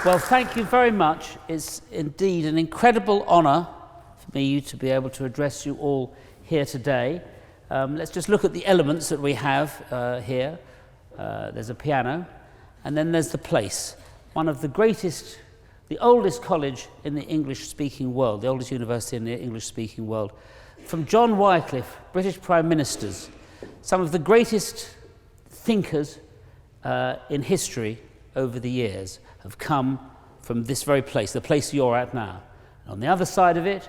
Well, thank you very much. It's indeed an incredible honour for me to be able to address you all here today. Let's just look at the elements that we have here. There's a piano, and then there's the place. One of the greatest, the oldest college in the English-speaking world, the oldest university in the English-speaking world. From John Wycliffe, British Prime Ministers, some of the greatest thinkers in history over the years have come from this very place, the place you're at now. And on the other side of it,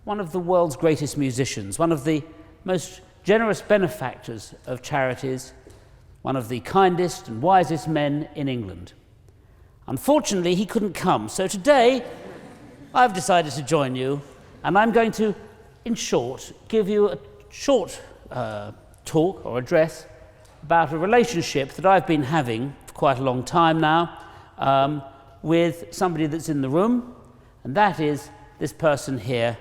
one of the world's greatest musicians, one of the most generous benefactors of charities, one of the kindest and wisest men in England. Unfortunately, he couldn't come, so today I've decided to join you, and I'm going to, in short, give you a short talk or address about a relationship that I've been having for quite a long time now with somebody that's in the room, and that is this person here,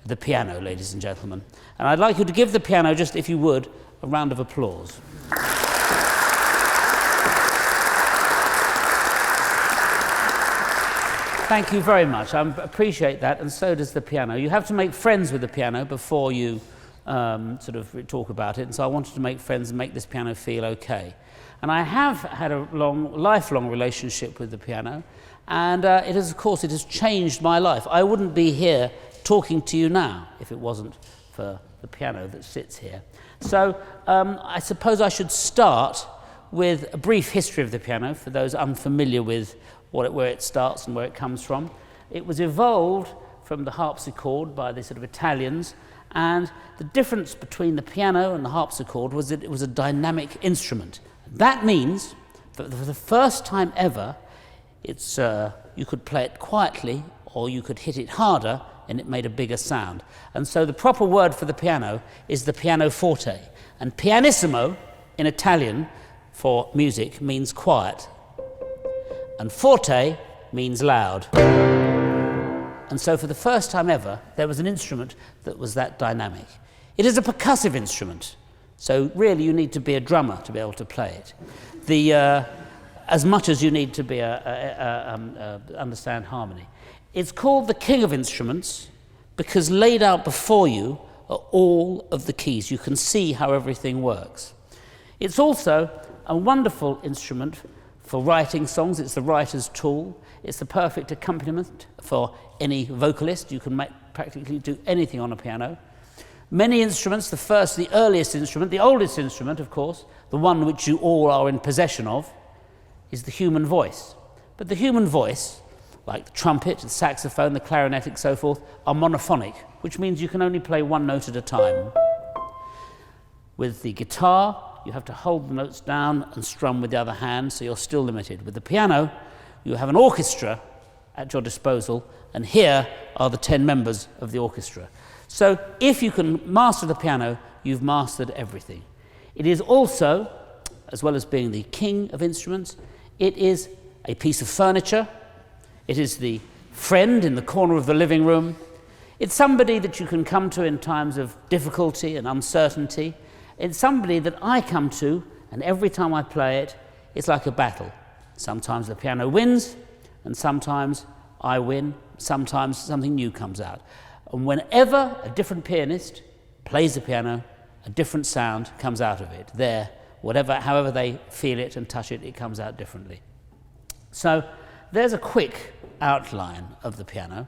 the piano, ladies and gentlemen. And I'd like you to give the piano, just if you would, a round of applause. Thank you very much. I appreciate that, and so does the piano. You have to make friends with the piano before you sort of talk about it, and so I wanted to make friends and make this piano feel okay. And I have had a lifelong relationship with the piano, and it has changed my life. I wouldn't be here talking to you now if it wasn't for the piano that sits here. So I suppose I should start with a brief history of the piano for those unfamiliar with where it starts and where it comes from. It was evolved from the harpsichord by the sort of Italians, and the difference between the piano and the harpsichord was that it was a dynamic instrument. That means that for the first time ever, you could play it quietly or you could hit it harder and it made a bigger sound. And so the proper word for the piano is the pianoforte. And pianissimo in Italian for music means quiet, and forte means loud. And so for the first time ever, there was an instrument that was that dynamic. It is a percussive instrument, so really you need to be a drummer to be able to play it. As much as you need to be understand harmony. It's called the king of instruments because laid out before you are all of the keys. You can see how everything works. It's also a wonderful instrument for writing songs. It's the writer's tool. It's the perfect accompaniment for any vocalist. You can practically do anything on a piano. Many instruments, the earliest instrument, the oldest instrument, of course, the one which you all are in possession of, is the human voice. But the human voice, like the trumpet, the saxophone, the clarinet, and so forth, are monophonic, which means you can only play one note at a time. With the guitar, you have to hold the notes down and strum with the other hand, so you're still limited. With the piano, you have an orchestra at your disposal, and here are the 10 members of the orchestra. So if you can master the piano, you've mastered everything. It is also, as well as being the king of instruments, it is a piece of furniture. It is the friend in the corner of the living room. It's somebody that you can come to in times of difficulty and uncertainty. It's somebody that I come to, and every time I play it, it's like a battle. Sometimes the piano wins, and sometimes I win. Sometimes something new comes out. And whenever a different pianist plays the piano, a different sound comes out of it. However they feel it and touch it, it comes out differently. So there's a quick outline of the piano.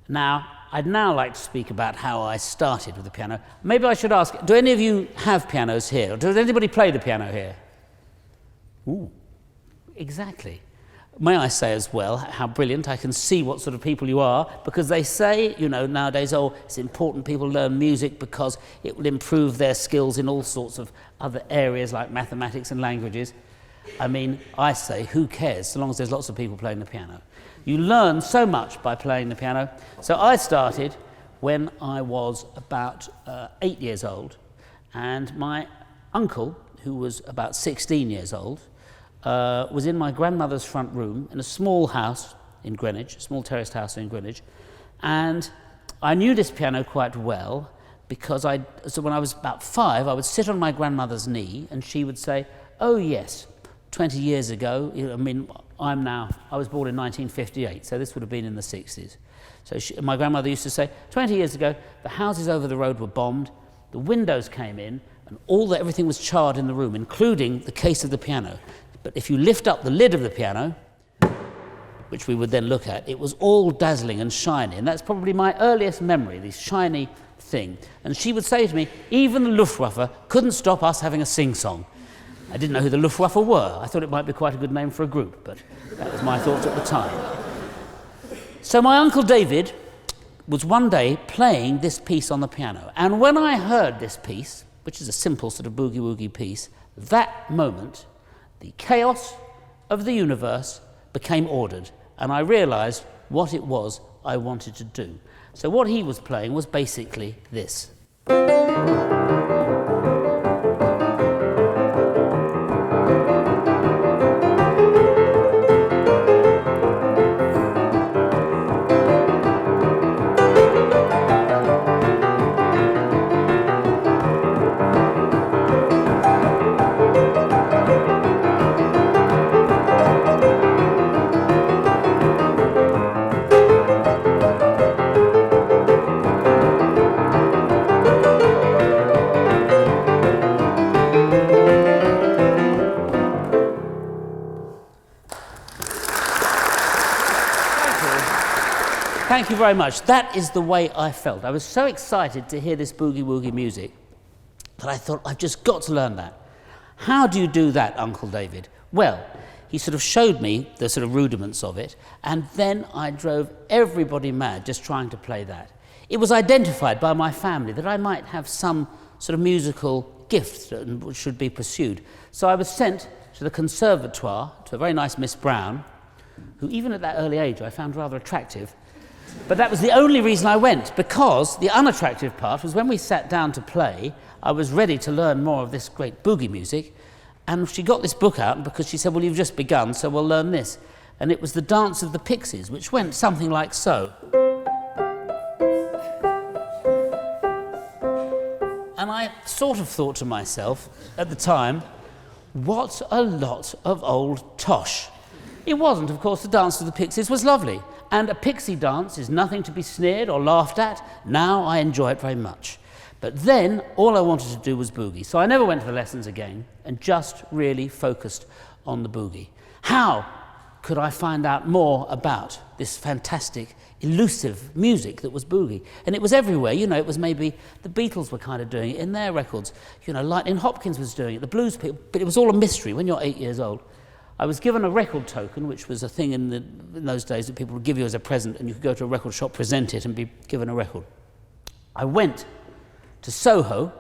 Now, I'd now like to speak about how I started with the piano. Maybe I should ask, do any of you have pianos here? Or does anybody play the piano here? Ooh, exactly. May I say as well, how brilliant, I can see what sort of people you are, because they say, nowadays, it's important people learn music because it will improve their skills in all sorts of other areas like mathematics and languages. I mean, I say, who cares, so long as there's lots of people playing the piano. You learn so much by playing the piano. So I started when I was about 8 years old, and my uncle, who was about 16 years old, was in my grandmother's front room in a small house in Greenwich, a small terraced house in Greenwich, and I knew this piano quite well because so when I was about 5, I would sit on my grandmother's knee and she would say, "Oh yes, 20 years ago, I was born in 1958, so this would have been in the 60s. So my grandmother used to say, 20 years ago, the houses over the road were bombed, the windows came in, and everything was charred in the room, including the case of the piano. But if you lift up the lid of the piano, which we would then look at, it was all dazzling and shiny, and that's probably my earliest memory, this shiny thing. And she would say to me, even the Luftwaffe couldn't stop us having a sing-song. I didn't know who the Luftwaffe were. I thought it might be quite a good name for a group, but that was my thoughts at the time. So my Uncle David was one day playing this piece on the piano, and when I heard this piece, which is a simple sort of boogie-woogie piece, that moment, the chaos of the universe became ordered, and I realised what it was I wanted to do. So what he was playing was basically this. Thank you very much. That is the way I felt. I was so excited to hear this boogie-woogie music that I thought, I've just got to learn that. How do you do that, Uncle David? Well, he sort of showed me the sort of rudiments of it, and then I drove everybody mad just trying to play that. It was identified by my family that I might have some sort of musical gift that should be pursued. So I was sent to the conservatoire, to a very nice Miss Brown, who even at that early age I found rather attractive. But that was the only reason I went, because the unattractive part was when we sat down to play, I was ready to learn more of this great boogie music, and she got this book out because she said, well, you've just begun, so we'll learn this. And it was the Dance of the Pixies, which went something like so. And I sort of thought to myself at the time, what a lot of old tosh. It wasn't, of course. The Dance of the Pixies was lovely. And a pixie dance is nothing to be sneered or laughed at. Now I enjoy it very much. But then all I wanted to do was boogie. So I never went to the lessons again and just really focused on the boogie. How could I find out more about this fantastic, elusive music that was boogie? And it was everywhere. You know, it was maybe the Beatles were kind of doing it in their records. You know, Lightning Hopkins was doing it, the blues people. But it was all a mystery when you're 8 years old. I was given a record token, which was a thing in those days that people would give you as a present, and you could go to a record shop, present it, and be given a record. I went to Soho,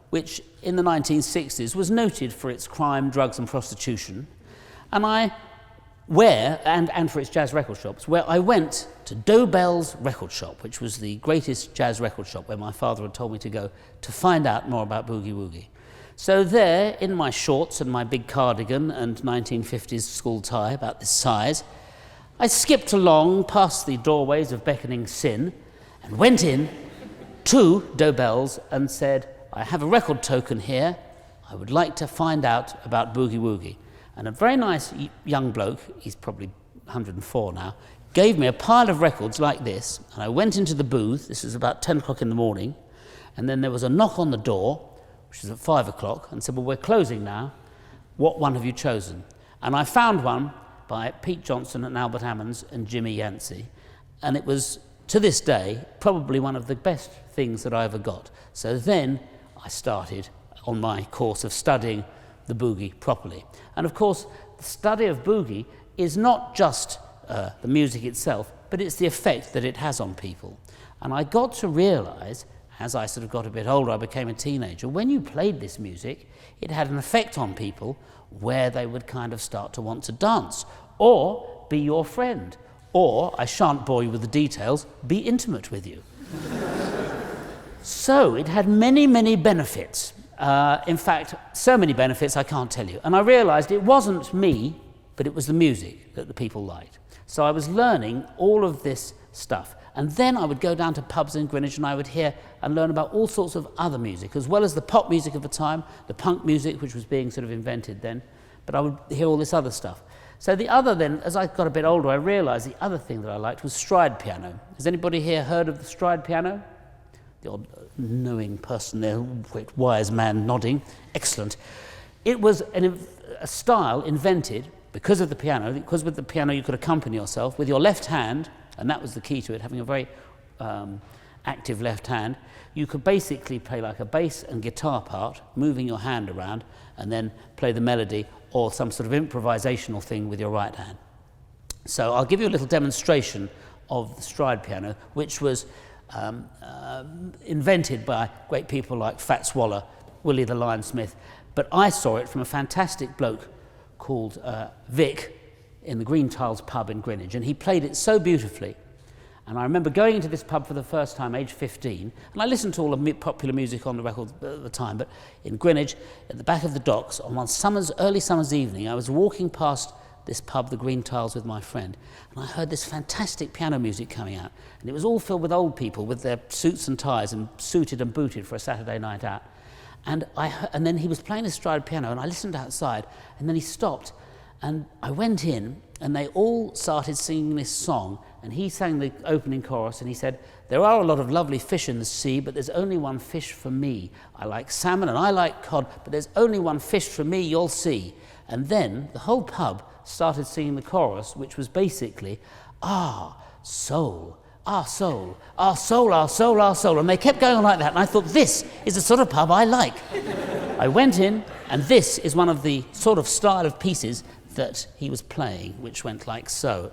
which in the 1960s was noted for its crime, drugs, and prostitution, and for its jazz record shops, where I went to Dobell's record shop, which was the greatest jazz record shop, where my father had told me to go to find out more about boogie-woogie. So there, in my shorts and my big cardigan and 1950s school tie about this size, I skipped along past the doorways of beckoning sin and went in to Dobell's and said, I have a record token here. I would like to find out about boogie-woogie. And a very nice young bloke, he's probably 104 now, gave me a pile of records like this, and I went into the booth. This was about 10 o'clock in the morning, and then there was a knock on the door, which was at 5 o'clock, and said, well, we're closing now. What one have you chosen? And I found one by Pete Johnson and Albert Ammons and Jimmy Yancey, and it was, to this day, probably one of the best things that I ever got. So then I started on my course of studying the boogie properly. And of course, the study of boogie is not just the music itself, but it's the effect that it has on people. And I got to realise, as I sort of got a bit older, I became a teenager, when you played this music, it had an effect on people where they would kind of start to want to dance, or be your friend, or, I shan't bore you with the details, be intimate with you. So it had many, many benefits. In fact, so many benefits I can't tell you. And I realised it wasn't me, but it was the music that the people liked. So I was learning all of this stuff. And then I would go down to pubs in Greenwich and I would hear and learn about all sorts of other music, as well as the pop music of the time, the punk music, which was being sort of invented then, but I would hear all this other stuff. So the other then, as I got a bit older, I realised the other thing that I liked was stride piano. Has anybody here heard of the stride piano? The odd knowing person there, quite wise man nodding. Excellent. It was a style invented because of the piano, because with the piano you could accompany yourself with your left hand, and that was the key to it, having a very active left hand. You could basically play like a bass and guitar part, moving your hand around, and then play the melody or some sort of improvisational thing with your right hand. So I'll give you a little demonstration of the stride piano, which was invented by great people like Fats Waller, Willie the Lion Smith, but I saw it from a fantastic bloke called Vic in the Green Tiles pub in Greenwich, and he played it so beautifully. And I remember going into this pub for the first time, age 15, and I listened to all the popular music on the record at the time, but in Greenwich, at the back of the docks, on one early summer's evening, I was walking past this pub, the Green Tiles, with my friend, and I heard this fantastic piano music coming out, and it was all filled with old people with their suits and ties and suited and booted for a Saturday night out. And then he was playing a stride piano, and I listened outside, and then he stopped, and I went in, and they all started singing this song, and he sang the opening chorus, and he said, "There are a lot of lovely fish in the sea, but there's only one fish for me. I like salmon and I like cod, but there's only one fish for me, you'll see." And then the whole pub started singing the chorus, which was basically, "Ah, soul, our soul, our soul, our soul, our soul." And they kept going on like that, and I thought, this is the sort of pub I like. I went in, and this is one of the sort of style of pieces that he was playing, which went like so.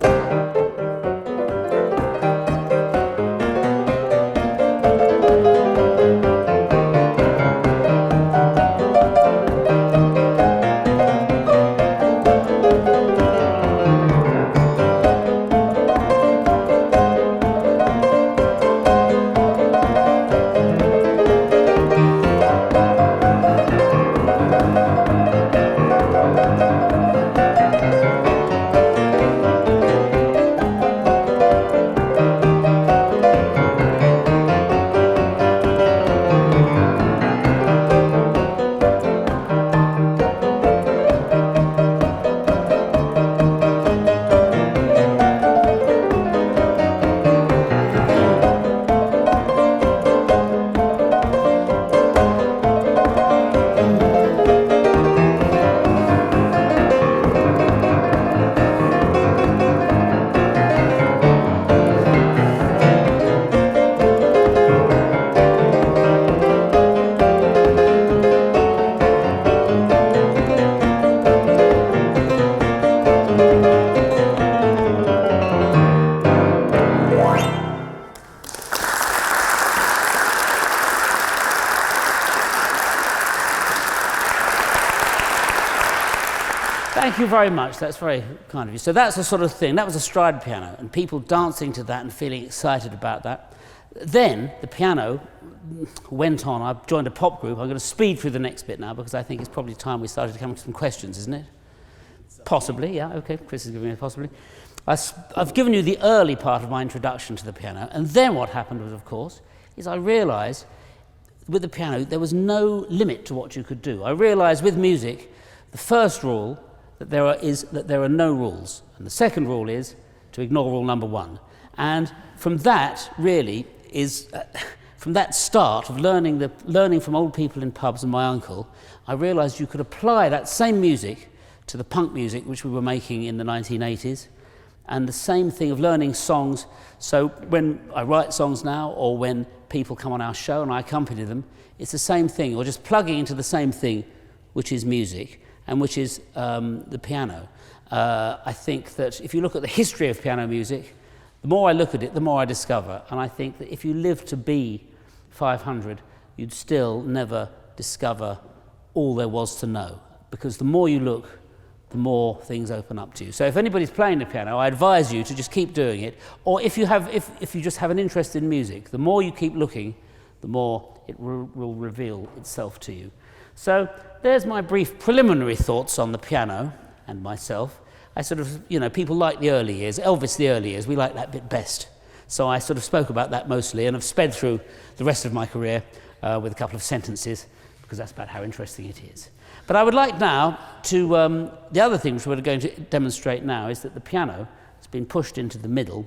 Thank you very much, that's very kind of you. So that's the sort of thing, that was a stride piano, and people dancing to that and feeling excited about that. Then the piano went on, I joined a pop group. I'm going to speed through the next bit now because I think it's probably time we started to come to some questions, isn't it? Possibly, yeah, okay, Chris is giving me a possibly. I've given you the early part of my introduction to the piano, and then what happened was, of course, is I realised with the piano there was no limit to what you could do. I realised with music, the first rule that there are no rules, and the second rule is to ignore rule number one. And from that, really, from that start of learning from old people in pubs and my uncle, I realised you could apply that same music to the punk music which we were making in the 1980s, and the same thing of learning songs. So when I write songs now, or when people come on our show and I accompany them, it's the same thing, or just plugging into the same thing, which is music, and which is the piano. I think that if you look at the history of piano music, the more I look at it, the more I discover. And I think that if you live to be 500, you'd still never discover all there was to know. Because the more you look, the more things open up to you. So if anybody's playing the piano, I advise you to just keep doing it. Or if you just have an interest in music, the more you keep looking, the more it will reveal itself to you. So there's my brief preliminary thoughts on the piano and myself. I sort of, people like the early years, Elvis the early years, we like that bit best. So I sort of spoke about that mostly, and I've sped through the rest of my career with a couple of sentences, because that's about how interesting it is. But I would like now the other thing which we're going to demonstrate now is that the piano has been pushed into the middle,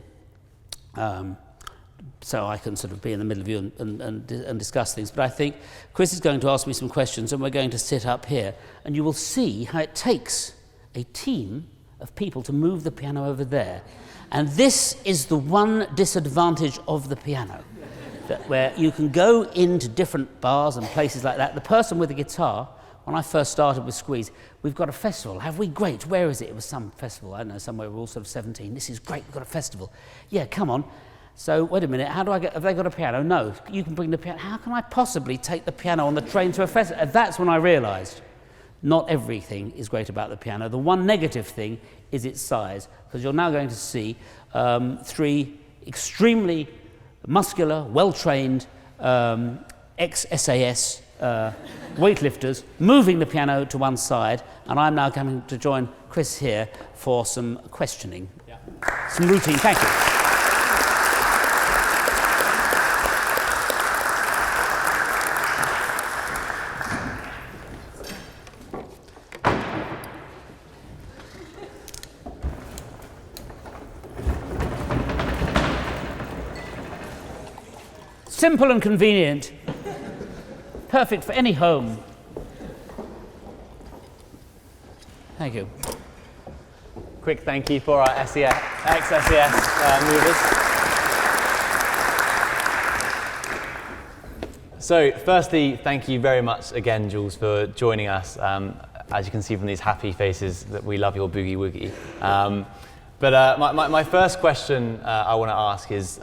so I can sort of be in the middle of you and discuss things. But I think Chris is going to ask me some questions, and we're going to sit up here, and you will see how it takes a team of people to move the piano over there. And this is the one disadvantage of the piano, that where you can go into different bars and places like that. The person with the guitar, when I first started with Squeeze, we've got a festival. Have we? Great. Where is it? It was some festival. I don't know, somewhere we're all sort of 17. This is great. We've got a festival. Yeah, come on. So, wait a minute. How do I get... Have they got a piano? No. You can bring the piano. How can I possibly take the piano on the train to a festival? And that's when I realised not everything is great about the piano. The one negative thing is its size, because you're now going to see 3 extremely muscular, well-trained ex-SAS weightlifters moving the piano to one side, and I'm now coming to join Chris here for some questioning, some routine. Thank you. Simple and convenient. Perfect for any home. Thank you. Quick thank you for our ex-SES movers. So, firstly, thank you very much again, Jools, for joining us. As you can see from these happy faces, that we love your boogie woogie. But my first question I want to ask is,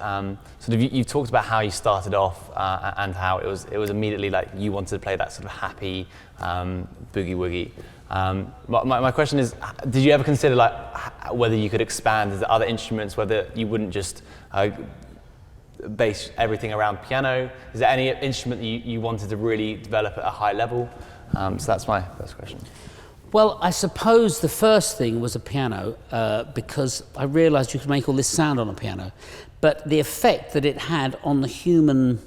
sort of you talked about how you started off and how it was immediately like you wanted to play that sort of happy boogie woogie. My question is, did you ever consider like whether you could expand into other instruments, whether you wouldn't just base everything around piano? Is there any instrument that you wanted to really develop at a high level? So that's my first question. Well, I suppose the first thing was a piano, because I realised you could make all this sound on a piano. But the effect that it had on the human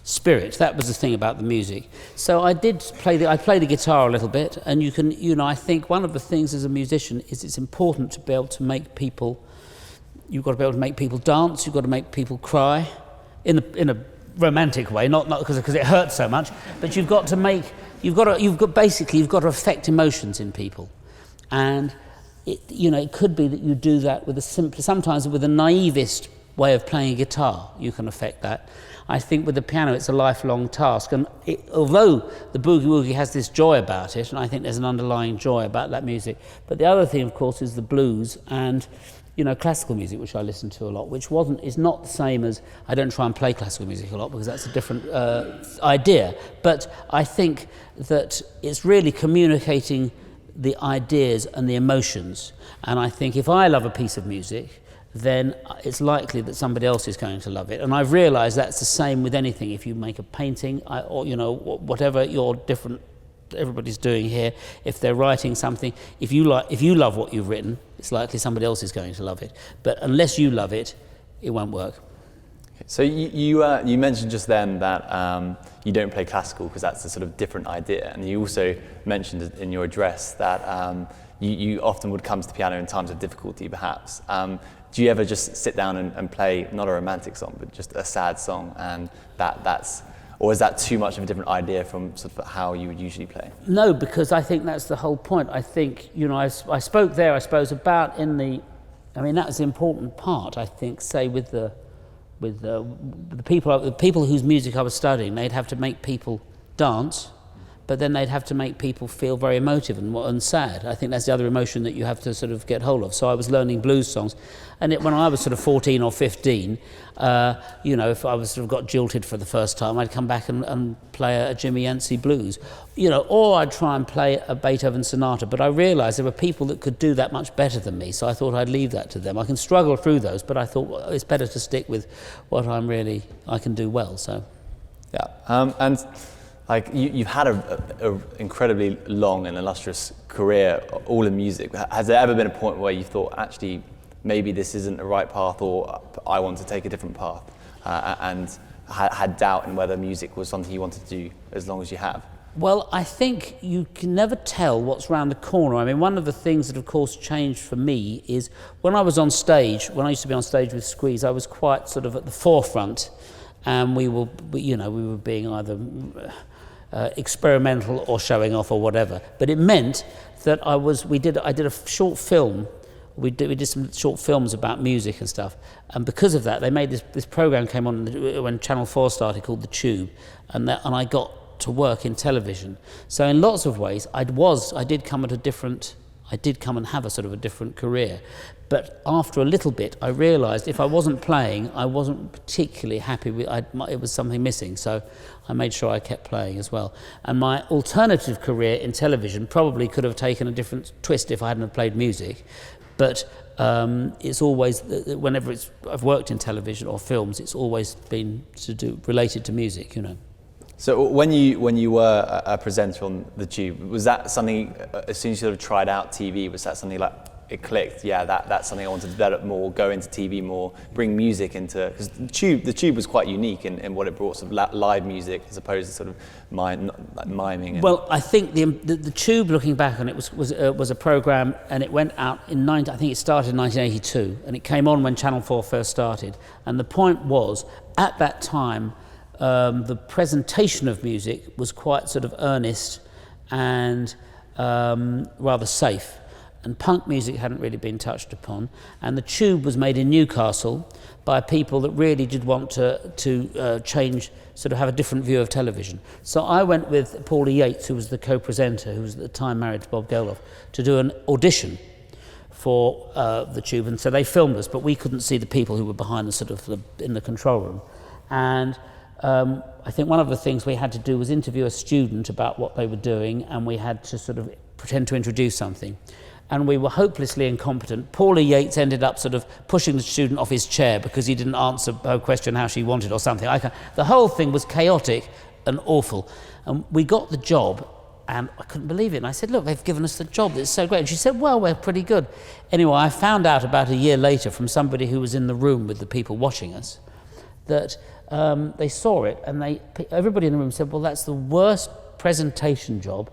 spirit, that was the thing about the music. So I did I play the guitar a little bit, and I think one of the things as a musician is it's important to be able to make people, you've got to be able to make people dance, you've got to make people cry, in a romantic way, not because it hurts so much, but you've got to affect emotions in people, and it could be that you do that with sometimes with a naivest way of playing a guitar. You can affect that. I think with the piano it's a lifelong task, and although the boogie woogie has this joy about it, and I think there's an underlying joy about that music, but the other thing, of course, is the blues and classical music, which I listen to a lot, which is not the same as, I don't try and play classical music a lot because that's a different idea, but I think that it's really communicating the ideas and the emotions, and I think if I love a piece of music, then it's likely that somebody else is going to love it, and I've realised that's the same with anything. If you make a painting, or whatever your different everybody's doing here, if they're writing something, if you love what you've written, it's likely somebody else is going to love it. But unless you love it, it won't work. Okay. So you mentioned just then that you don't play classical because that's a sort of different idea, and you also mentioned in your address that you often would come to the piano in times of difficulty, perhaps. Do you ever just sit down and play not a romantic song, but just a sad song, and that's or is that too much of a different idea from sort of how you would usually play? No, because I think that's the whole point. I think, I spoke there, I suppose, about that was the important part, I think, say with the people whose music I was studying, they'd have to make people dance, but then they'd have to make people feel very emotive and sad. I think that's the other emotion that you have to sort of get hold of. So I was learning blues songs, and when I was sort of 14 or 15, if I was sort of got jilted for the first time, I'd come back and play a Jimmy Yancey blues, or I'd try and play a Beethoven sonata. But I realised there were people that could do that much better than me, so I thought I'd leave that to them. I can struggle through those, but I thought, well, it's better to stick with what I can do well. So, yeah, and. Like you've had a incredibly long and illustrious career, all in music. Has there ever been a point where you thought, actually, maybe this isn't the right path, or I want to take a different path, and had doubt in whether music was something you wanted to do as long as you have? Well, I think you can never tell what's round the corner. I mean, one of the things that, of course, changed for me is when I was on stage, when I used to be on stage with Squeeze, I was quite sort of at the forefront, and we were being either experimental or showing off or whatever. But it meant that I did a short film. We did some short films about music and stuff, and because of that, they made this program came on when Channel 4 started called The Tube, and I got to work in television. So in lots of ways, I did come and have a sort of a different career. But after a little bit, I realised if I wasn't playing, I wasn't particularly happy with it was something missing. So I made sure I kept playing as well. And my alternative career in television probably could have taken a different twist if I hadn't have played music. But it's always, whenever I've worked in television or films, it's always been related to music, you know. So when you were a presenter on The Tube, was that something, as soon as you sort of tried out TV, was that something like it clicked? Yeah, that's something I want to develop more, go into TV more, bring music into, because the tube was quite unique in what it brought, sort of live music as opposed to sort of miming. Well, I think the Tube, looking back on it, was a program, and it went out I think it started in 1982, and it came on when Channel 4 first started. And the point was, at that time, the presentation of music was quite sort of earnest and rather safe. And punk music hadn't really been touched upon. And The Tube was made in Newcastle by people that really did want to change, sort of have a different view of television. So I went with Paulie Yates, who was the co-presenter, who was at the time married to Bob Geldof, to do an audition for The Tube. And so they filmed us, but we couldn't see the people who were behind in the control room. And I think one of the things we had to do was interview a student about what they were doing, and we had to sort of pretend to introduce something. And we were hopelessly incompetent. Paulie Yates ended up sort of pushing the student off his chair because he didn't answer her question how she wanted or something. The whole thing was chaotic and awful. And we got the job, and I couldn't believe it. And I said, look, they've given us the job. It's so great. And she said, well, we're pretty good. Anyway, I found out about a year later from somebody who was in the room with the people watching us that they saw it, and everybody in the room said, well, that's the worst presentation job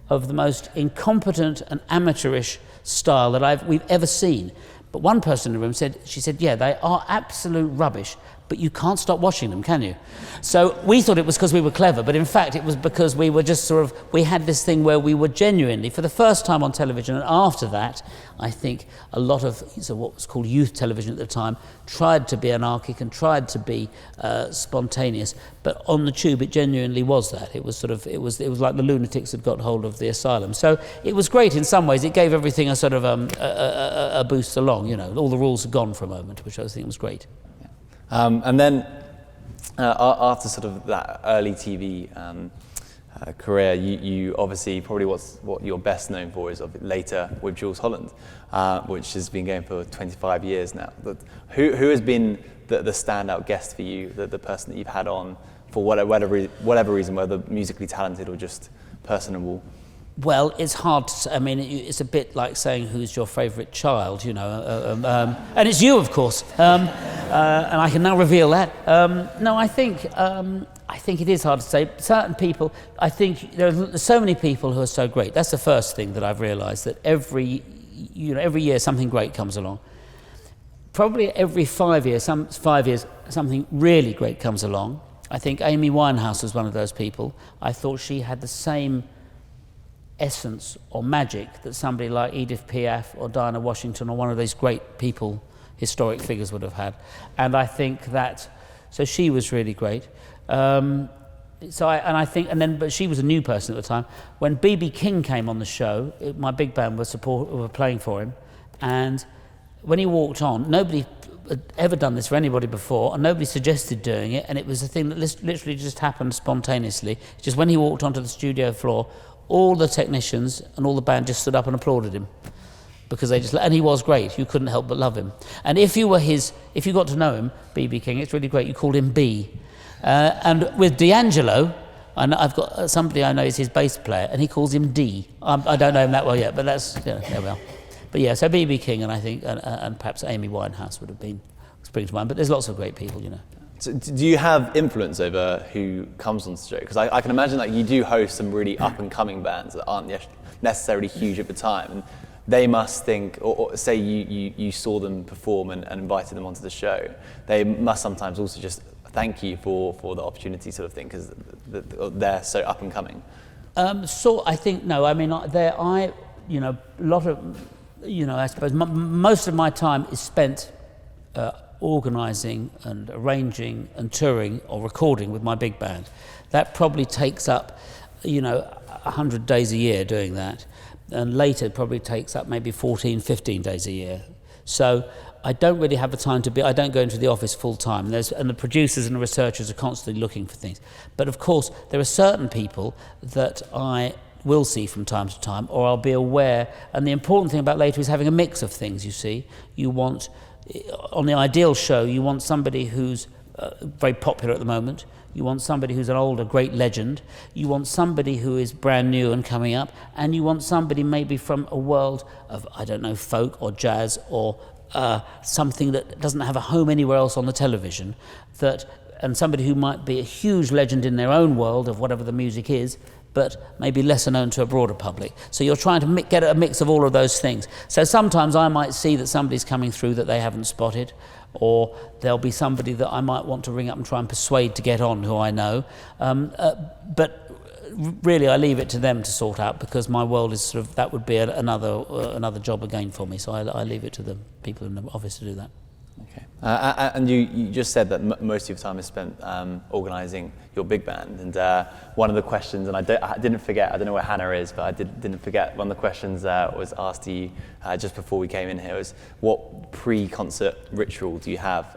of the most incompetent and amateurish style that we've ever seen. But one person in the room said, yeah, they are absolute rubbish, but you can't stop watching them, can you? So we thought it was because we were clever, but in fact it was because we were just we had this thing where we were genuinely, for the first time on television, and after that, I think a lot of what was called youth television at the time tried to be anarchic and tried to be spontaneous, but on The Tube it genuinely was that. It was like the lunatics had got hold of the asylum. So it was great in some ways. It gave everything a sort of a boost along, you know. All the rules had gone for a moment, which I think was great. And then after sort of that early TV career, you obviously probably what you're best known for is later with Jools Holland, which has been going for 25 years now. But who has been the standout guest for you, the person that you've had on for whatever reason, whether musically talented or just personable? Well, it's hard to say. I mean, it's a bit like saying who's your favourite child, you know, and it's you, of course, and I can now reveal that. No, I think it is hard to say. Certain people, I think there's so many people who are so great. That's the first thing that I've realised, that every year something great comes along. Probably every 5 years, something really great comes along. I think Amy Winehouse was one of those people. I thought she had the same essence or magic that somebody like Edith Piaf or Diana Washington or one of these great people, historic figures, would have had. And I think so she was really great. But she was a new person at the time. When B.B. King came on the show, my big band were playing for him, and when he walked on, nobody had ever done this for anybody before, and nobody suggested doing it, and it was a thing that literally just happened spontaneously. Just when he walked onto the studio floor, all the technicians and all the band just stood up and applauded him, because and he was great. You couldn't help but love him. And if you got to know him, B.B. King, it's really great. You called him B. And with D'Angelo, I've got somebody I know is his bass player, and he calls him D. I don't know him that well yet, but there we are. But yeah, so B.B. King and I think and perhaps Amy Winehouse would have been spring to mind. But there's lots of great people, you know. So do you have influence over who comes on stage? Because I can imagine that you do host some really up-and-coming bands that aren't necessarily huge at the time, and they must think, or say you saw them perform and invited them onto the show, they must sometimes also just thank you for the opportunity sort of thing, because they're so up-and-coming. So I think, no, I mean, a lot of, I suppose most of my time is spent organising and arranging and touring or recording with my big band. That probably takes up, 100 days a year doing that. And later it probably takes up maybe 14, 15 days a year. So I don't really have the time I don't go into the office full time. And the producers and the researchers are constantly looking for things. But of course, there are certain people that I will see from time to time, or I'll be aware. And the important thing about later is having a mix of things, you see. You want, on the ideal show, you want somebody who's very popular at the moment. You want somebody who's an older, great legend. You want somebody who is brand new and coming up. And you want somebody maybe from a world of, folk or jazz or something that doesn't have a home anywhere else on the television. And somebody who might be a huge legend in their own world of whatever the music is, but maybe lesser known to a broader public. So you're trying to get a mix of all of those things. So sometimes I might see that somebody's coming through that they haven't spotted, or there'll be somebody that I might want to ring up and try and persuade to get on who I know. But really I leave it to them to sort out, because my world is sort of, that would be another job again for me. So I leave it to the people in the office to do that. Okay. And you just said that most of your time is spent organising your big band, and one of the questions, and I didn't forget, I don't know where Hannah is, but I didn't forget, one of the questions was asked to you just before we came in here was, what pre-concert ritual do you have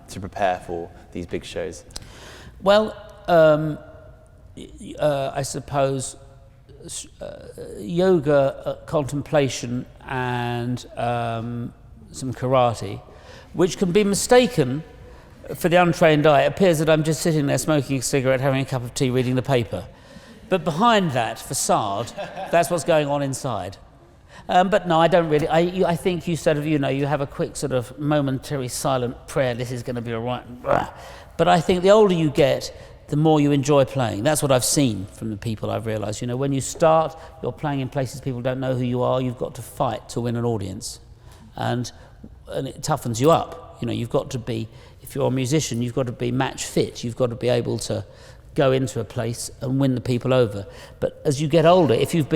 to prepare for these big shows? Well, I suppose yoga, contemplation, and some karate, which can be mistaken for the untrained eye. It appears that I'm just sitting there smoking a cigarette, having a cup of tea, reading the paper. But behind that facade, that's what's going on inside. But no, I don't really. I think you sort of, you have a quick sort of momentary silent prayer, this is going to be all right. But I think the older you get, the more you enjoy playing. That's what I've seen from the people I've realised. When you start, you're playing in places people don't know who you are, you've got to fight to win an audience. And it toughens you up. You've got to be, if you're a musician, you've got to be match fit. You've got to be able to go into a place and win the people over. But as you get older, if you've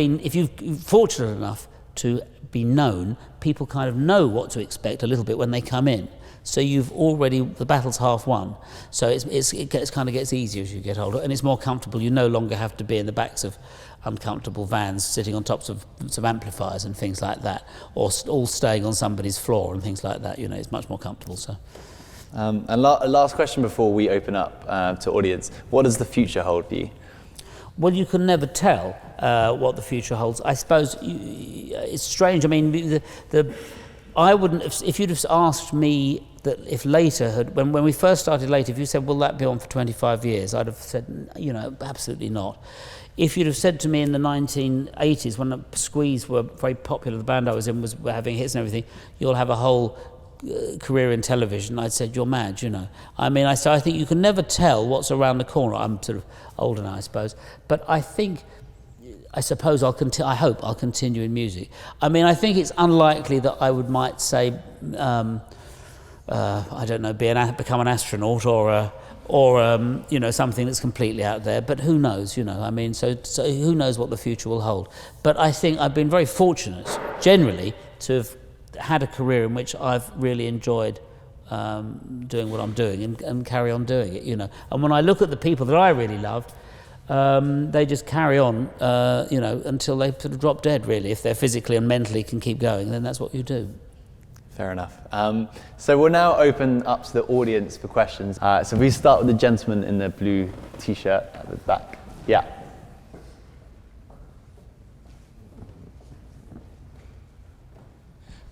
fortunate enough to be known, people kind of know what to expect a little bit when they come in. So the battle's half won. So it kind of gets easier as you get older, and it's more comfortable. You no longer have to be in the backs of uncomfortable vans sitting on tops of some amplifiers and things like that, or all staying on somebody's floor and things like that. It's much more comfortable. So. And last question before we open up to audience: what does the future hold for you? Well, you can never tell what the future holds. I suppose it's strange. I mean, I wouldn't have, if you'd have asked me that if Later when we first started Later, if you said, will that be on for 25 years? I'd have said, absolutely not. If you'd have said to me in the 1980s, when the Squeeze were very popular, the band I was in were having hits and everything, you'll have a whole career in television, I'd said, you're mad, I mean, I think you can never tell what's around the corner. I'm sort of older now, I suppose. But I suppose I hope I'll continue in music. I mean, I think it's unlikely that I might say, I don't know, become an astronaut or something that's completely out there. But who knows, I mean, so who knows what the future will hold. But I think I've been very fortunate, generally, to have had a career in which I've really enjoyed doing what I'm doing and carry on doing it, And when I look at the people that I really loved, they just carry on, until they sort of drop dead, really. If they're physically and mentally can keep going, then that's what you do. Fair enough. So we'll now open up to the audience for questions. So we start with the gentleman in the blue t-shirt at the back. Yeah.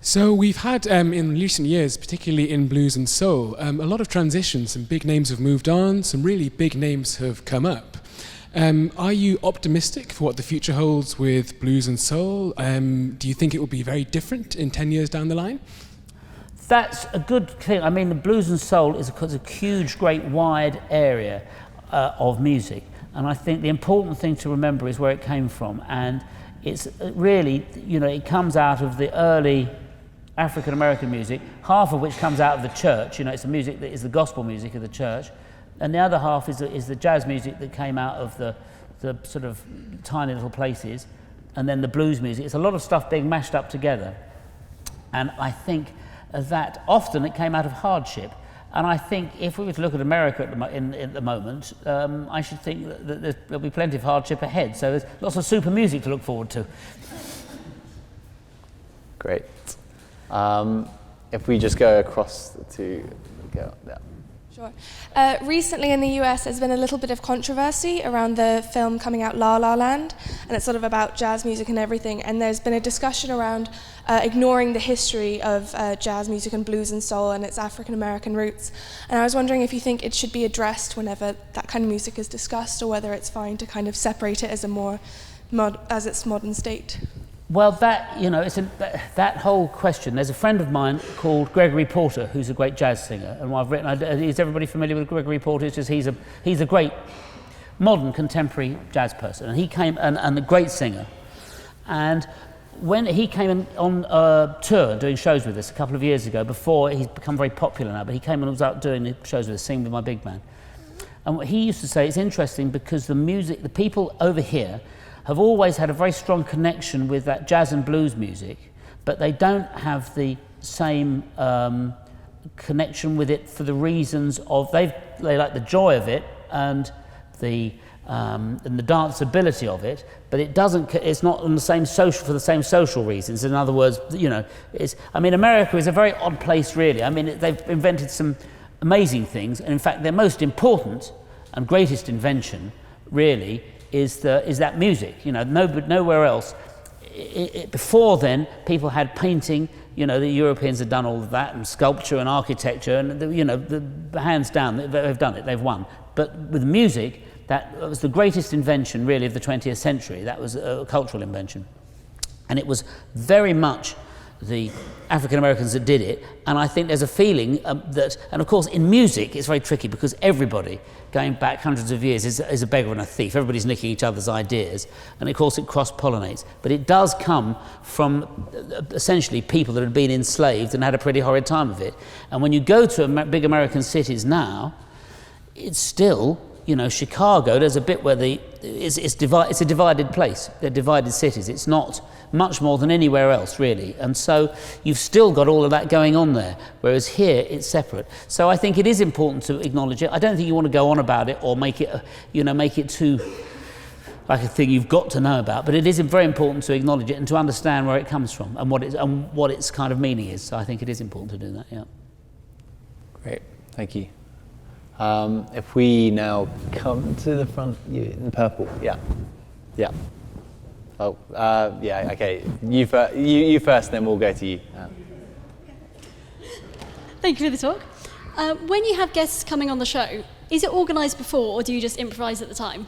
So we've had, in recent years, particularly in blues and soul, a lot of transitions. Some big names have moved on, some really big names have come up. Are you optimistic for what the future holds with blues and soul? Do you think it will be very different in 10 years down the line? That's a good thing. I mean, the blues and soul is a huge, great, wide area of music. And I think the important thing to remember is where it came from. And it's really, you know, it comes out of the early African American music, half of which comes out of the church. You know, it's the music that is the gospel music of the church. And the other half is the jazz music that came out of the sort of tiny little places. And then the blues music. It's a lot of stuff being mashed up together. And I think that often it came out of hardship. And I think if we were to look at America at the moment, I should think that there'll be plenty of hardship ahead. So there's lots of super music to look forward to. Great. If we just go across to go there. Sure. Recently in the US, there's been a little bit of controversy around the film coming out, La La Land, and it's sort of about jazz music and everything. And there's been a discussion around ignoring the history of jazz music and blues and soul and its African American roots. And I was wondering if you think it should be addressed whenever that kind of music is discussed, or whether it's fine to kind of separate it as a more as its modern state. Well, that, you know, that whole question. There's a friend of mine called Gregory Porter, who's a great jazz singer, and I've written. Is everybody familiar with Gregory Porter? It's just he's a great modern contemporary jazz person, and he came and a great singer. And when he came on a tour doing shows with us a couple of years ago, before he's become very popular now, but he came and was out doing the shows with us, singing with my big band. And what he used to say, it's interesting because the people over here have always had a very strong connection with that jazz and blues music, but they don't have the same connection with it for the reasons of they like the joy of it and the danceability of it, but it's not on the same for the same social reasons. In other words, you know, America is a very odd place, really. I mean, they've invented some amazing things, and in fact, their most important and greatest invention, really, is that music. You know, nowhere else. Before then, people had painting. You know, the Europeans had done all of that, and sculpture and architecture, and hands down, they've done it. They've won. But with music, that was the greatest invention, really, of the 20th century. That was a cultural invention, and it was very much the African Americans that did it. And I think there's a feeling that, and of course in music it's very tricky because everybody going back hundreds of years is a beggar and a thief. Everybody's nicking each other's ideas, and of course it cross-pollinates. But it does come from essentially people that had been enslaved and had a pretty horrid time of it. And when you go to big American cities now, it's still, you know, Chicago, there's a bit where it's a divided place. They're divided cities. It's not much more than anywhere else, really. And so you've still got all of that going on there, whereas here it's separate. So I think it is important to acknowledge it. I don't think you want to go on about it or make it too like a thing you've got to know about, but it is very important to acknowledge it and to understand where it comes from and what its kind of meaning is. So I think it is important to do that, yeah. Great, thank you. If we now come to the front, you in purple, yeah. Oh, yeah, okay. You first, then we'll go to you. Thank you for the talk. When you have guests coming on the show, is it organised before, or do you just improvise at the time?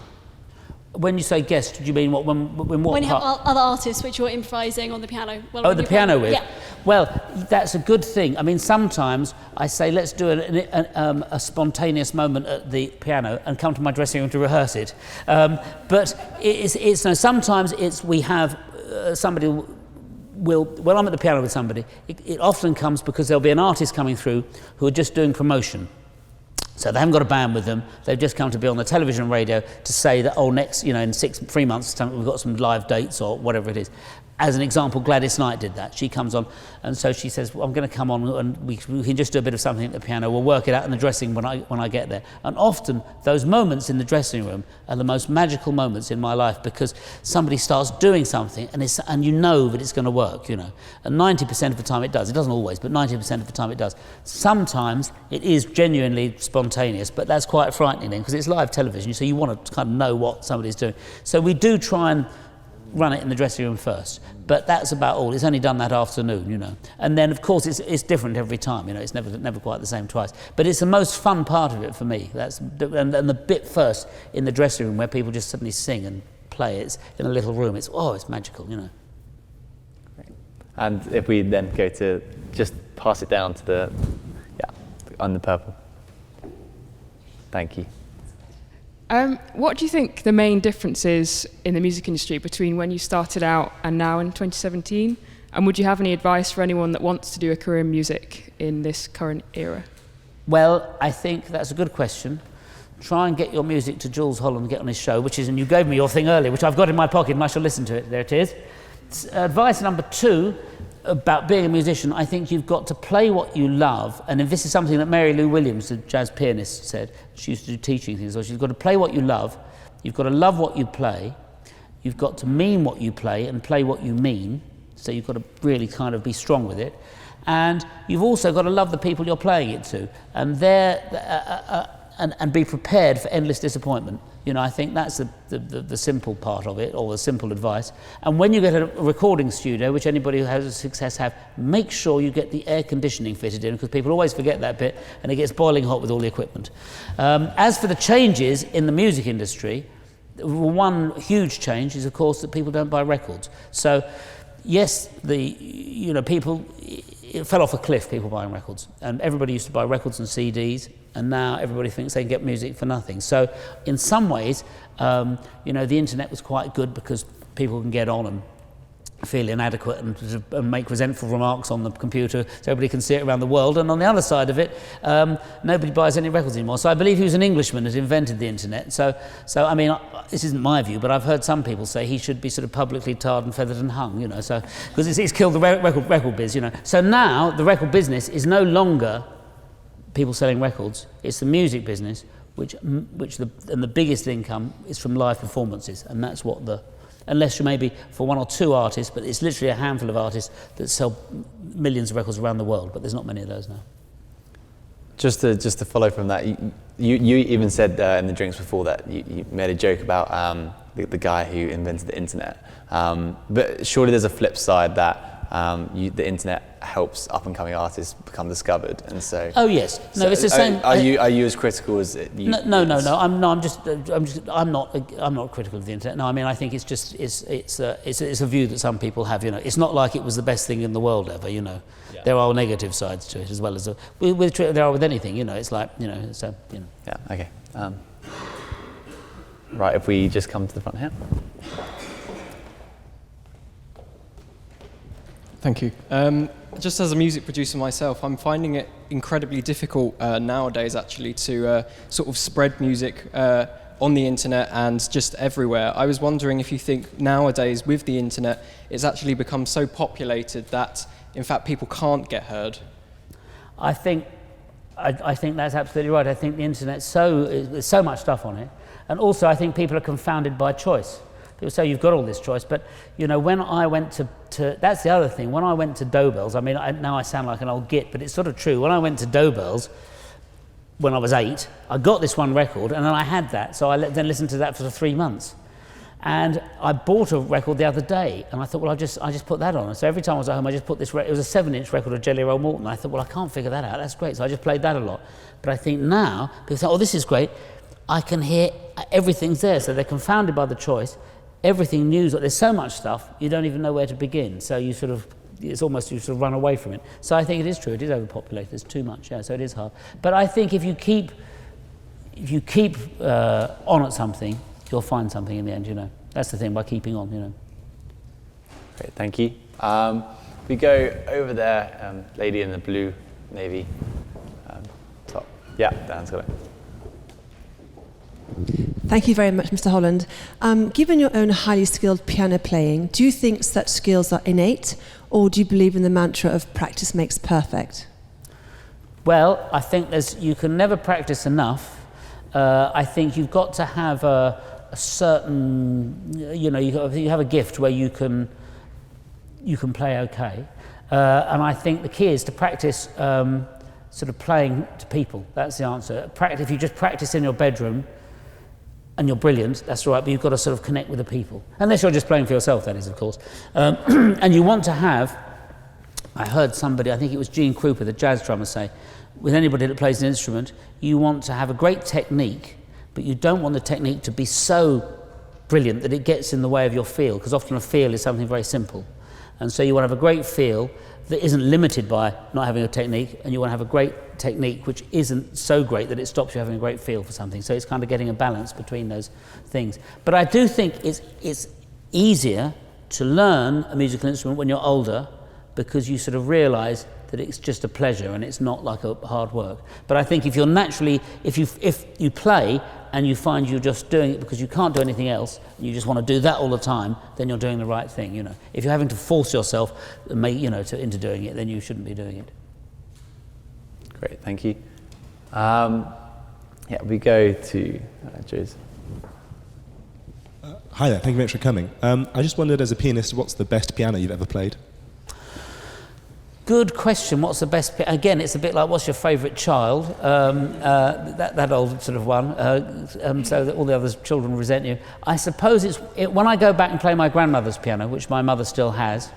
When you say guest, do you mean what? When you have other artists which you're improvising on the piano? The piano with? Yeah. Well, that's a good thing. I mean, sometimes I say, let's do a spontaneous moment at the piano and come to my dressing room to rehearse it. But sometimes we have somebody well, I'm at the piano with somebody. It often comes because there'll be an artist coming through who are just doing promotion. So they haven't got a band with them. They've just come to be on the television and radio to say that, in 3 months' time we've got some live dates or whatever it is. As an example, Gladys Knight did that. She comes on, and so she says, well, I'm going to come on and we can just do a bit of something at the piano. We'll work it out in the dressing when I get there. And often those moments in the dressing room are the most magical moments in my life because somebody starts doing something and you know that it's going to work, you know. And 90% of the time it does. It doesn't always, but 90% of the time it does. Sometimes it is genuinely spontaneous, but that's quite frightening then because it's live television, so you want to kind of know what somebody's doing. So we do try and run it in the dressing room first, but that's about all. It's only done that afternoon, you know. And then, of course, it's different every time, you know. It's never quite the same twice. But it's the most fun part of it for me. And the bit first in the dressing room where people just suddenly sing and play. It's in a little room. It's magical, you know. Great. And if we then go to just pass it down to the, on the purple. Thank you. What do you think the main difference is in the music industry between when you started out and now in 2017? And would you have any advice for anyone that wants to do a career in music in this current era? Well, I think that's a good question. Try and get your music to Jools Holland, get on his show, and you gave me your thing earlier, which I've got in my pocket and I shall listen to it. There it is. Advice number 2 about being a musician, I think you've got to play what you love. And if this is something that Mary Lou Williams, the jazz pianist, said. She used to do teaching things. So she's got to play what you love. You've got to love what you play. You've got to mean what you play and play what you mean. So you've got to really kind of be strong with it. And you've also got to love the people you're playing it to. And and be prepared for endless disappointment. You know, I think that's the simple part of it, or the simple advice. And when you get a recording studio, which anybody who has success have, make sure you get the air conditioning fitted in, because people always forget that bit, and it gets boiling hot with all the equipment. As for the changes in the music industry, one huge change is, of course, that people don't buy records. So, yes, people, it fell off a cliff, people buying records. And everybody used to buy records and CDs, and now everybody thinks they can get music for nothing. So in some ways, the internet was quite good because people can get on and feel inadequate and make resentful remarks on the computer so everybody can see it around the world. And on the other side of it, nobody buys any records anymore. So I believe he was an Englishman that invented the internet. So I mean, this isn't my view, but I've heard some people say he should be sort of publicly tarred and feathered and hung, so because it's killed the record biz, So now the record business is no longer people selling records, it's the music business, and the biggest income is from live performances, and that's what unless you maybe for 1 or 2 artists, but it's literally a handful of artists that sell millions of records around the world, but there's not many of those now. Just to follow from that, you even said in the drinks before that you made a joke about the guy who invented the internet, but surely there's a flip side that the internet helps up-and-coming artists become discovered, and so. Oh yes, no, it's the same. Are you as critical as you? No. I'm not critical of the internet. No, I mean I think it's a view that some people have. It's not like it was the best thing in the world ever. Yeah. There are negative sides to it as well as there are with anything. It's like so. Yeah. Okay. Right. If we just come to the front here. Thank you. Just as a music producer myself, I'm finding it incredibly difficult nowadays actually to sort of spread music on the internet and just everywhere. I was wondering if you think nowadays with the internet it's actually become so populated that in fact people can't get heard. I think that's absolutely right. I think the internet's there's so much stuff on it, and also I think people are confounded by choice. People say you've got all this choice, but when I went to that's the other thing. When I went to Dobell's, I mean, now I sound like an old git, but it's sort of true. When I went to Dobell's when I was 8, I got this one record, and then I had that, so I then listened to that for 3 months. And I bought a record the other day, and I thought, well, I just put that on. And so every time I was at home, I just put this record. It was a 7-inch record of Jelly Roll Morton. I thought, well, I can't figure that out. That's great. So I just played that a lot. But I think now people say, oh, this is great. I can hear everything's there. So they're confounded by the choice. Everything new, there's so much stuff, you don't even know where to begin. So you sort of run away from it. So I think it is true, it is overpopulated, there's too much, so it is hard. But I think if you keep on at something, you'll find something in the end, That's the thing, by keeping on, Great, thank you. We go over there, lady in the blue navy top. Yeah, Dan's got it. Thank you very much, Mr. Holland. Given your own highly skilled piano playing, do you think such skills are innate, or do you believe in the mantra of practice makes perfect? Well, I think you can never practice enough. I think you've got to have a certain, you have a gift where you can play okay. And I think the key is to practice sort of playing to people. That's the answer. If you just practice in your bedroom, and you're brilliant, that's all right, but you've got to sort of connect with the people. Unless you're just playing for yourself, that is, of course. And you want to have, I heard somebody, I think it was Gene Krupa, the jazz drummer, say, with anybody that plays an instrument, you want to have a great technique, but you don't want the technique to be so brilliant that it gets in the way of your feel, because often a feel is something very simple. And so you want to have a great feel, that isn't limited by not having a technique, and you want to have a great technique which isn't so great that it stops you having a great feel for something. So it's kind of getting a balance between those things. But I do think it's easier to learn a musical instrument when you're older, because you sort of realise that it's just a pleasure and it's not like a hard work. But I think if you're naturally, if you play and you find you're just doing it because you can't do anything else, and you just want to do that all the time, then you're doing the right thing, you know. If you're having to force yourself, into doing it, then you shouldn't be doing it. Great, thank you. We go to Jools. Hi there, thank you very much for coming. I just wondered, as a pianist, what's the best piano you've ever played? Good question. What's the best? Again, it's a bit like what's your favourite child? That old sort of one. So that all the other children resent you. I suppose when I go back and play my grandmother's piano, which my mother still has,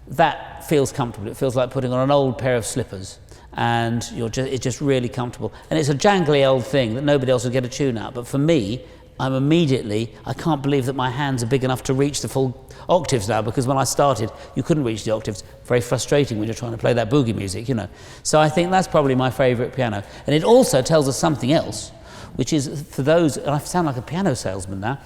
that feels comfortable. It feels like putting on an old pair of slippers, and it's just really comfortable. And it's a jangly old thing that nobody else will get a tune out. But for me, I can't believe that my hands are big enough to reach the full octaves now, because when I started, you couldn't reach the octaves. Very frustrating when you're trying to play that boogie music, you know. So I think that's probably my favourite piano. And it also tells us something else, which is for those, and I sound like a piano salesman now,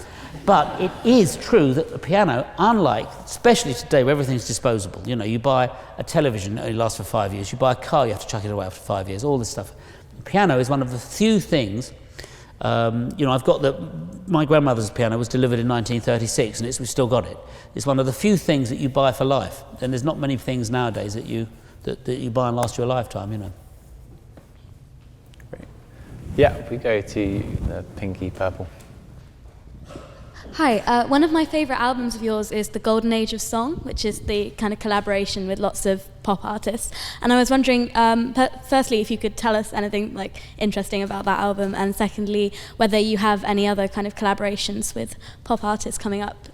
but it is true that the piano, unlike, especially today where everything's disposable, you know, you buy a television, it only lasts for 5 years, you buy a car, you have to chuck it away after 5 years, all this stuff. The piano is one of the few things. I've got my grandmother's piano was delivered in 1936, and we've still got it. It's one of the few things that you buy for life, and there's not many things nowadays that you buy and last you a lifetime, you know. Great. Yeah, we go to the pinky purple. Hi, one of my favourite albums of yours is The Golden Age of Song, which is the kind of collaboration with lots of pop artists. And I was wondering, firstly, if you could tell us anything like interesting about that album, and secondly, whether you have any other kind of collaborations with pop artists coming up.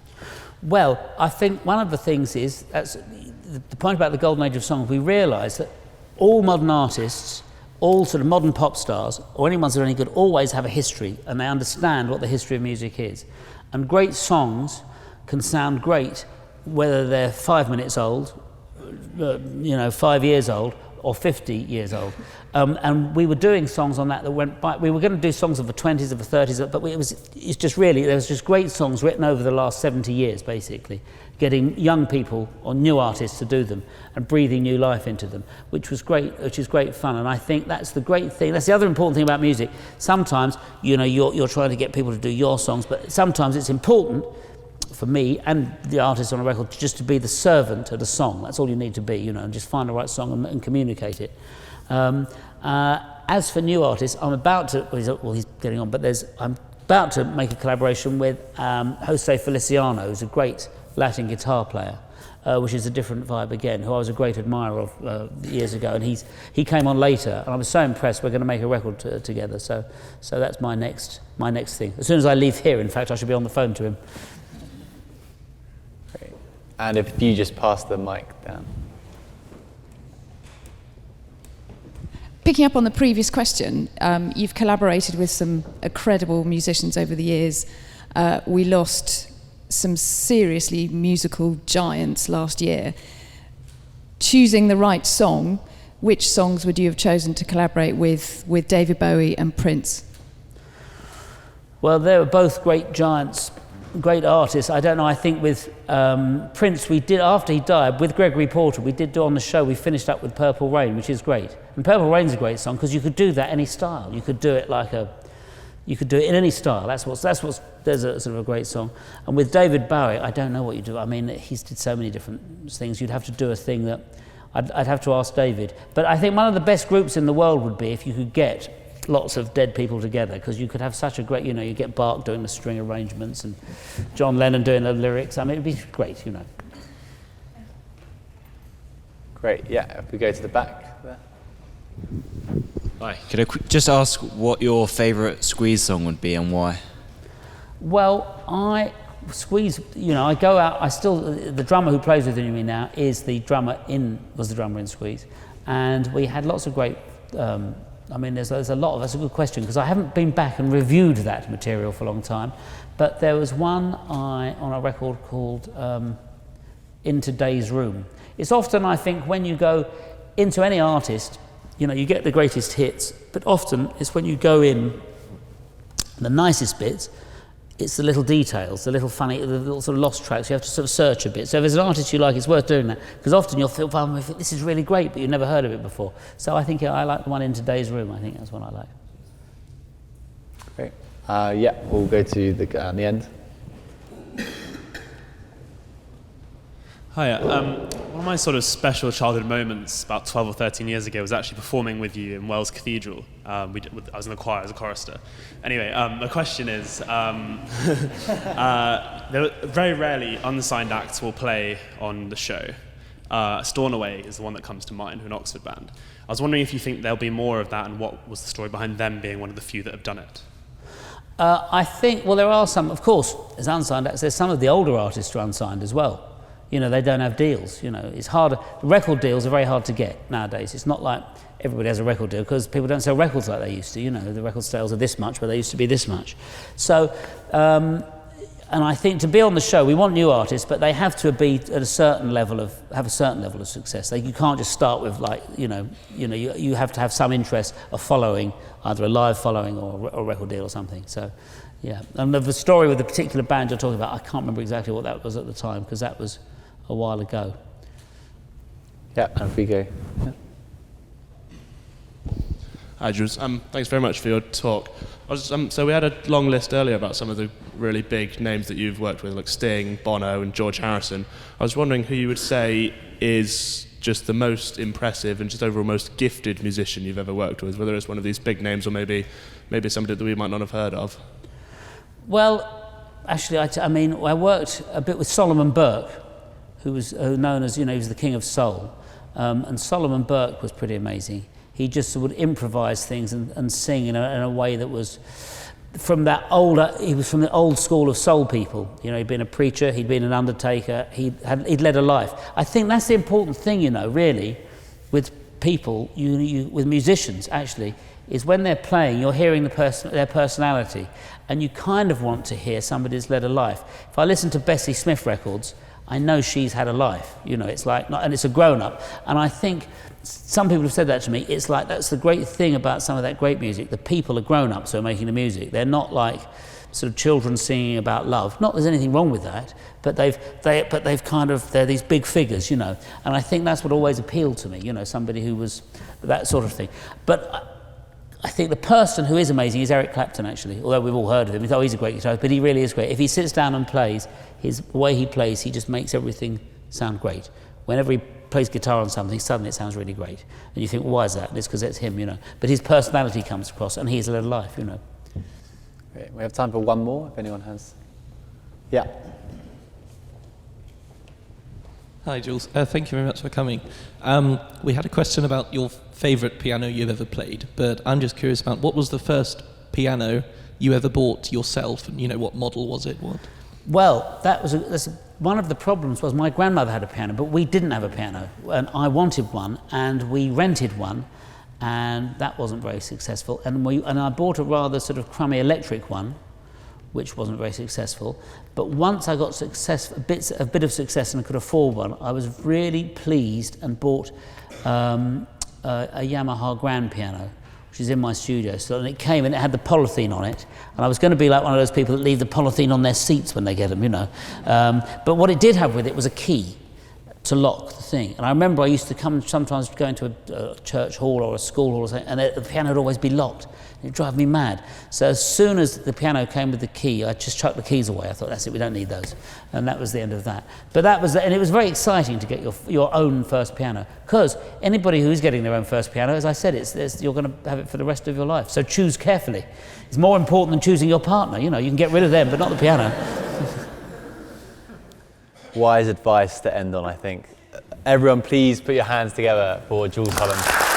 Well, I think one of the things is, that's the point about the Golden Age of Song, we realise that all modern artists, all sort of modern pop stars, or anyone who's any good, always have a history, and they understand what the history of music is. And great songs can sound great whether they're 5 minutes old, 5 years old, or 50 years old. And we were doing songs on that went by. We were going to do songs of the 20s, of the 30s, but there was just great songs written over the last 70 years, basically, getting young people or new artists to do them and breathing new life into them, which is great fun. And I think that's the great thing. That's the other important thing about music. Sometimes, you're trying to get people to do your songs, but sometimes it's important for me and the artist on a record just to be the servant of the song. That's all you need to be, and just find the right song and communicate it. As for new artists, I'm about to, he's getting on, but I'm about to make a collaboration with Jose Feliciano, who's a great Latin guitar player, which is a different vibe again, who I was a great admirer of years ago, and he came on later, and I was so impressed. We're going to make a record together, so that's my next thing. As soon as I leave here, in fact, I should be on the phone to him. Great. And if you just pass the mic down. Picking up on the previous question, you've collaborated with some incredible musicians over the years. We lost some seriously musical giants last year. Choosing the right song, which songs would you have chosen to collaborate with David Bowie and Prince? Well, they were both great giants, great artists. I don't know, I think with Prince, we did, after he died, with Gregory Porter, we did do on the show, we finished up with Purple Rain, which is great. And Purple Rain's a great song, because you could do that any style. You could do it you could do it in any style. There's a sort of a great song. And with David Bowie, I don't know what you do. I mean, he's did so many different things. You'd have to do a thing that, I'd have to ask David. But I think one of the best groups in the world would be if you could get lots of dead people together, because you could have such a great, you get Bach doing the string arrangements and John Lennon doing the lyrics. I mean, it'd be great, Great, yeah, if we go to the back there. Hi, could I just ask what your favourite Squeeze song would be and why? Well, Squeeze, I go out, the drummer who plays with me now was the drummer in Squeeze. And we had lots of great, there's a lot of, that's a good question, because I haven't been back and reviewed that material for a long time. But there was one on a record called in today's room. It's often, I think, when you go into any artist, you get the greatest hits, but often it's when you go in, the nicest bits, it's the little details, the little funny, the little sort of lost tracks. You have to sort of search a bit. So if there's an artist you like, it's worth doing that, because often you'll feel, this is really great, but you've never heard of it before. So I think I like the one in today's room. I think that's one I like. Great. We'll go to the end. Hi. One of my sort of special childhood moments about 12 or 13 years ago was actually performing with you in Wells Cathedral. I was in the choir as a chorister. Anyway, the question is, very rarely unsigned acts will play on the show. Stornoway is the one that comes to mind, an Oxford band. I was wondering if you think there'll be more of that, and what was the story behind them being one of the few that have done it? I think, well, there are some, of course, as unsigned acts. There's some of the older artists who are unsigned as well. They don't have deals. It's harder. Record deals are very hard to get nowadays. It's not like everybody has a record deal, because people don't sell records like they used to. The record sales are this much, but they used to be this much. So, and I think to be on the show, we want new artists, but they have to be at a certain level of success. You can't just start with you have to have some interest of following, either a live following or a record deal or something. So, yeah. And the story with the particular band you're talking about, I can't remember exactly what that was at the time, because that was a while ago. Yeah, and if we go. Yeah. Hi, Jules. Thanks very much for your talk. So we had a long list earlier about some of the really big names that you've worked with, like Sting, Bono, and George Harrison. I was wondering who you would say is just the most impressive and just overall most gifted musician you've ever worked with, whether it's one of these big names or maybe somebody that we might not have heard of. Well, actually, I worked a bit with Solomon Burke, who was known as, he was the king of soul. And Solomon Burke was pretty amazing. He just would improvise things and sing in a way that was from he was from the old school of soul people. He'd been a preacher, he'd been an undertaker, he'd led a life. I think that's the important thing, really, with people, with musicians, actually, is when they're playing, you're hearing their personality, and you kind of want to hear somebody who's led a life. If I listen to Bessie Smith records, I know she's had a life. It's like, and it's a grown-up. And I think some people have said that to me. It's like, that's the great thing about some of that great music. The people are grown-ups who are making the music. They're not like sort of children singing about love. Not that there's anything wrong with that, but they're these big figures, And I think that's what always appealed to me, somebody who was that sort of thing. But I think the person who is amazing is Eric Clapton, actually, although we've all heard of him. He's a great guitarist, but he really is great. If he sits down and plays, the way he plays, he just makes everything sound great. Whenever he plays guitar on something, suddenly it sounds really great. And you think, well, why is that? It's because it's him, But his personality comes across, and he's led a life, Great. We have time for one more, if anyone has. Yeah. Hi, Jules. Thank you very much for coming. We had a question about your favourite piano you've ever played, but I'm just curious about what was the first piano you ever bought yourself, and what model was it? What? Well, that's one of the problems was my grandmother had a piano, but we didn't have a piano, and I wanted one, and we rented one, and that wasn't very successful. And I bought a rather sort of crummy electric one, which wasn't very successful. But once I got a bit of success and I could afford one, I was really pleased and bought a Yamaha grand piano, which is in my studio. So it came and it had the polythene on it, and I was going to be like one of those people that leave the polythene on their seats when they get them, But what it did have with it was a key to lock the thing. And I remember I used to sometimes go into a church hall or a school hall or something, and the piano would always be locked. It'd drive me mad. So as soon as the piano came with the key, I just chucked the keys away. I thought, that's it, we don't need those. And that was the end of that. But and it was very exciting to get your own first piano, because anybody who's getting their own first piano, as I said, you're going to have it for the rest of your life. So choose carefully. It's more important than choosing your partner. You can get rid of them, but not the piano. Wise advice to end on, I think. Everyone, please put your hands together for Jools Holland.